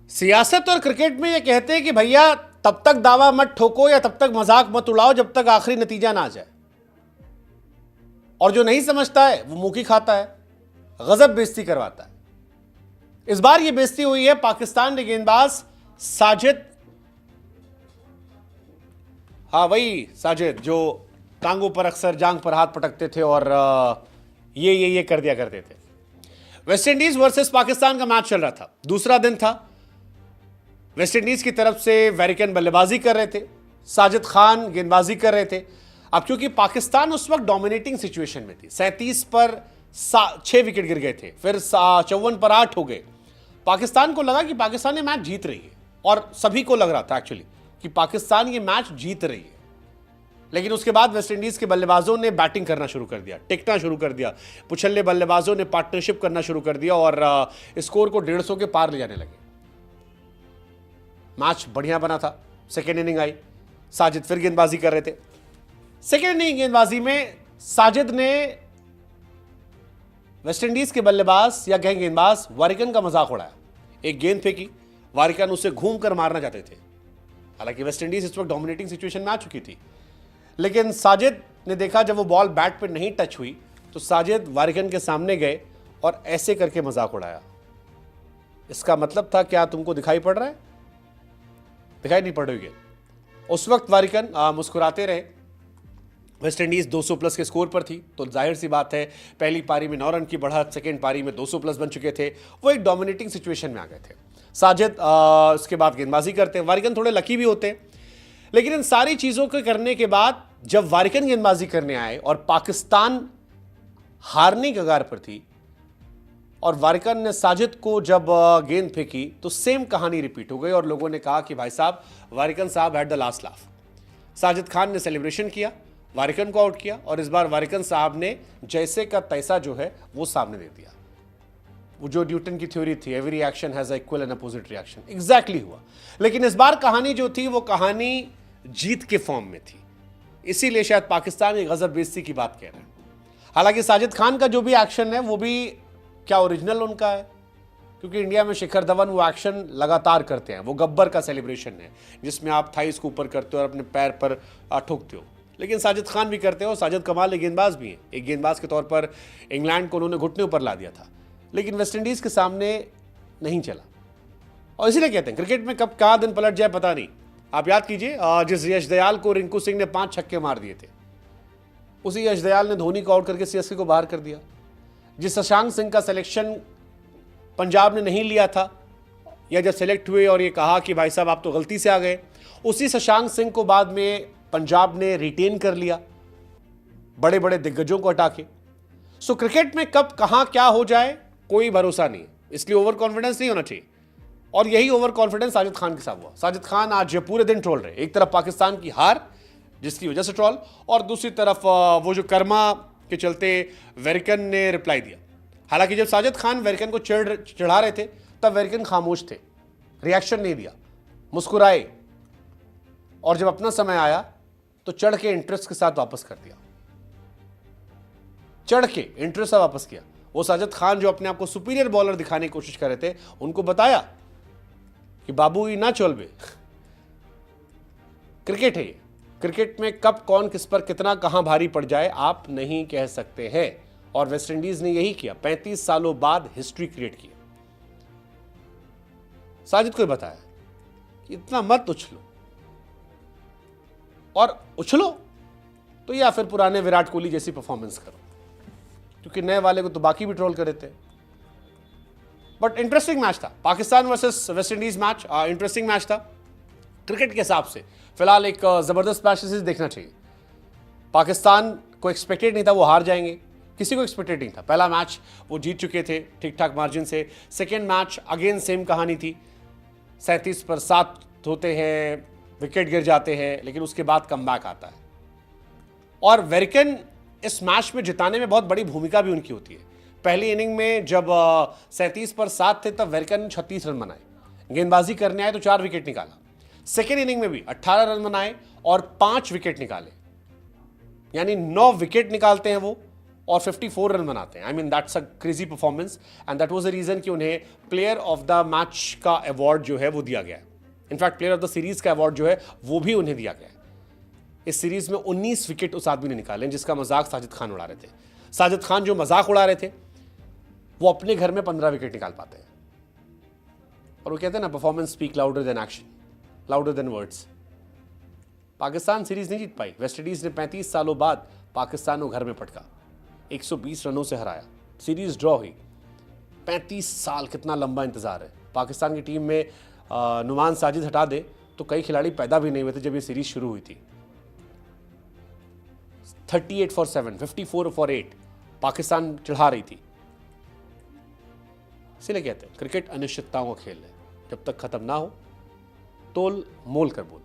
सियासत और क्रिकेट में ये कहते हैं कि भैया तब तक दावा मत ठोको या तब तक मजाक मत उड़ाओ जब तक आखिरी नतीजा ना आ जाए, और जो नहीं समझता है वो मुंह की खाता है, गजब बेइज्जती करवाता है। इस बार ये बेइज्जती हुई है पाकिस्तान के गेंदबाज साजिद, हाँ वही साजिद जो टांगों पर अक्सर जांग पर हाथ पटकते थे और ये कर दिया करते थे। वेस्ट इंडीज वर्सेस पाकिस्तान का मैच चल रहा था, दूसरा दिन था। वेस्ट इंडीज की तरफ से वैरिकन बल्लेबाजी कर रहे थे, साजिद खान गेंदबाजी कर रहे थे। अब क्योंकि पाकिस्तान उस वक्त डोमिनेटिंग सिचुएशन में थी, 37 पर 6 विकेट गिर गए थे, फिर 54 पर 8 हो गए। पाकिस्तान को लगा कि पाकिस्तान ये मैच जीत रही है, और सभी को लग रहा था एक्चुअली कि पाकिस्तान ये मैच जीत रही है। लेकिन उसके बाद वेस्ट इंडीज के बल्लेबाजों ने बैटिंग करना शुरू कर दिया, टिकना शुरू कर दिया, पुछल्ले बल्लेबाजों ने पार्टनरशिप करना शुरू कर दिया और स्कोर को 150 के पार ले जाने लगे। मैच बढ़िया बना था। सेकेंड इनिंग आई, साजिद फिर गेंदबाजी कर रहे थे। सेकेंड इनिंग गेंदबाजी में साजिद ने वेस्ट इंडीज के बल्लेबाज या कहें गेंदबाज वारिकन का मजाक उड़ाया। एक गेंद फेंकी, वारिकन उसे घूम कर मारना चाहते थे। हालांकि वेस्ट इंडीज इस वक्त डोमिनेटिंग सिचुएशन में आ चुकी थी, लेकिन साजिद ने देखा जब वो बॉल बैट पर नहीं टच हुई तो साजिद वारिकन के सामने गए और ऐसे करके मजाक उड़ाया। इसका मतलब था क्या तुमको दिखाई पड़ रहा है? दिखाई नहीं पड़ रही है। उस वक्त वारिकन मुस्कुराते रहे। वेस्ट इंडीज 200 प्लस के स्कोर पर थी, तो जाहिर सी बात है पहली पारी में 9 रन की बढ़त, सेकेंड पारी में 200 प्लस बन चुके थे। वो एक डोमिनेटिंग सिचुएशन में आ गए थे। साजिद उसके बाद गेंदबाजी करते हैं। वारिकन थोड़े लकी भी होते हैं, लेकिन इन सारी चीज़ों को करने के बाद जब वारिकन गेंदबाजी करने आए और पाकिस्तान हारने की कगार पर थी और वारिकन ने साजिद को जब गेंद फेंकी तो सेम कहानी रिपीट हो गई और लोगों ने कहा कि भाई साहब वारिकन साहब had the last laugh. Sajid Khan ने सेलिब्रेशन किया, वारिकन को आउट किया और इस बार वारिकन साहब ने जैसे का तैसा जो है वो सामने दे दिया। वो जो न्यूटन की थ्योरी थी, every action has equal and opposite reaction, exactly हुआ। लेकिन इस बार कहानी जो थी वो कहानी जीत के फॉर्म में थी, इसीलिए शायद पाकिस्तान की गजब बेइज्जती की बात कह रहे हैं। हालांकि साजिद खान का जो भी एक्शन है वो भी क्या ओरिजिनल उनका है, क्योंकि इंडिया में शिखर धवन वो एक्शन लगातार करते हैं। वो गब्बर का सेलिब्रेशन है जिसमें आप थाइस को ऊपर करते हो और अपने पैर पर ठोकते हो, लेकिन साजिद खान भी करते हो। साजिद कमाल एक गेंदबाज भी हैं। एक गेंदबाज के तौर पर इंग्लैंड को उन्होंने घुटने ऊपर ला दिया था, लेकिन वेस्ट इंडीज के सामने नहीं चला। और इसीलिए कहते हैं क्रिकेट में कब कहाँ दिन पलट जाए पता नहीं। आप याद कीजिए जिस यश दयाल को रिंकू सिंह ने 5 छक्के मार दिए थे, उसी यश दयाल ने धोनी को आउट करके सीएसके को बाहर कर दिया। जिस शशांक सिंह का सिलेक्शन पंजाब ने नहीं लिया था, या जब सेलेक्ट हुए और ये कहा कि भाई साहब आप तो गलती से आ गए, उसी शशांक सिंह को बाद में पंजाब ने रिटेन कर लिया बड़े बड़े दिग्गजों को हटा के। सो क्रिकेट में कब कहां क्या हो जाए कोई भरोसा नहीं, इसलिए ओवर कॉन्फिडेंस नहीं होना चाहिए। और यही ओवर कॉन्फिडेंस साजिद खान के साथ हुआ। साजिद खान आज पूरे दिन ट्रोल रहे, एक तरफ पाकिस्तान की हार जिसकी वजह से ट्रोल, और दूसरी तरफ वो जो कर्मा के चलते वेरिकन ने रिप्लाई दिया। हालांकि जब साजिद खान वेरिकन को चढ़ा रहे थे तब वेरिकन खामोश थे, रिएक्शन नहीं दिया, मुस्कुराए, और जब अपना समय आया तो चढ़ के इंटरेस्ट के साथ वापस कर दिया, चढ़ के इंटरेस्ट से वापस किया। वो साजिद खान जो अपने आप को सुपीरियर बॉलर दिखाने की कोशिश कर रहे थे, उनको बताया कि बाबू ये ना चलबे, क्रिकेट है ये, क्रिकेट में कब कौन किस पर कितना कहां भारी पड़ जाए आप नहीं कह सकते हैं। और वेस्ट इंडीज ने यही किया, 35 सालों बाद हिस्ट्री क्रिएट की। साजिद को बताया कि इतना मत उछलो, और उछलो तो या फिर पुराने विराट कोहली जैसी परफॉर्मेंस करो, क्योंकि नए वाले को तो बाकी भी ट्रोल कर रहे थे। बट इंटरेस्टिंग मैच था, Pakistan versus West Indies match interesting match था क्रिकेट के हिसाब से। फिलहाल एक जबरदस्त मैच देखना चाहिए। पाकिस्तान को एक्सपेक्टेड नहीं था वो हार जाएंगे, किसी को एक्सपेक्टेड नहीं था। पहला मैच वो जीत चुके थे ठीक ठाक मार्जिन से। सेकेंड मैच अगेन सेम कहानी थी, 37 पर 7 होते हैं, विकेट गिर जाते हैं, लेकिन उसके बाद कमबैक आता है। और वेरिकन इस मैच में जिताने में बहुत बड़ी भूमिका भी उनकी होती है। पहली इनिंग में जब 37 पर 7 थे तब वेरिकन ने 36 रन बनाए, गेंदबाजी करने आए तो 4 विकेट निकाला। सेकेंड इनिंग में भी 18 रन बनाए और 5 विकेट निकाले, यानी 9 विकेट निकालते हैं वो और 54 रन बनाते हैं। I mean that's a crazy performance and that was the reason कि उन्हें प्लेयर ऑफ द मैच का अवार्ड जो है वो दिया गया है। In fact player of the series का अवार्ड जो है वो भी उन्हें दिया गया है। इस सीरीज में 19 विकेट उस आदमी ने निकाले जिसका मजाक साजिद खान उड़ा रहे थे। साजिद खान जो मजाक उड़ा रहे थे वो अपने घर में 15 विकेट निकाल पाते हैं। और वो कहते हैं ना, performance speak louder than action, louder than words. Pakistan series नहीं जीत पाई। वेस्टइंडीज ने 35 सालों बाद पाकिस्तान को घर में पटका, 120 रनों से हराया, सीरीज ड्रॉ हुई। 35 साल कितना लंबा इंतजार है। पाकिस्तान की टीम में नुमान साजिद हटा दे तो कई खिलाड़ी पैदा भी नहीं हुए थे जब ये सीरीज शुरू हुई थी। 38 for 7, 54 for 8 पाकिस्तान चढ़ा रही थी। इसीलिए कहते हैं क्रिकेट अनिश्चितताओं का खेल है, जब तक खत्म ना हो तोल मोल कर बोल।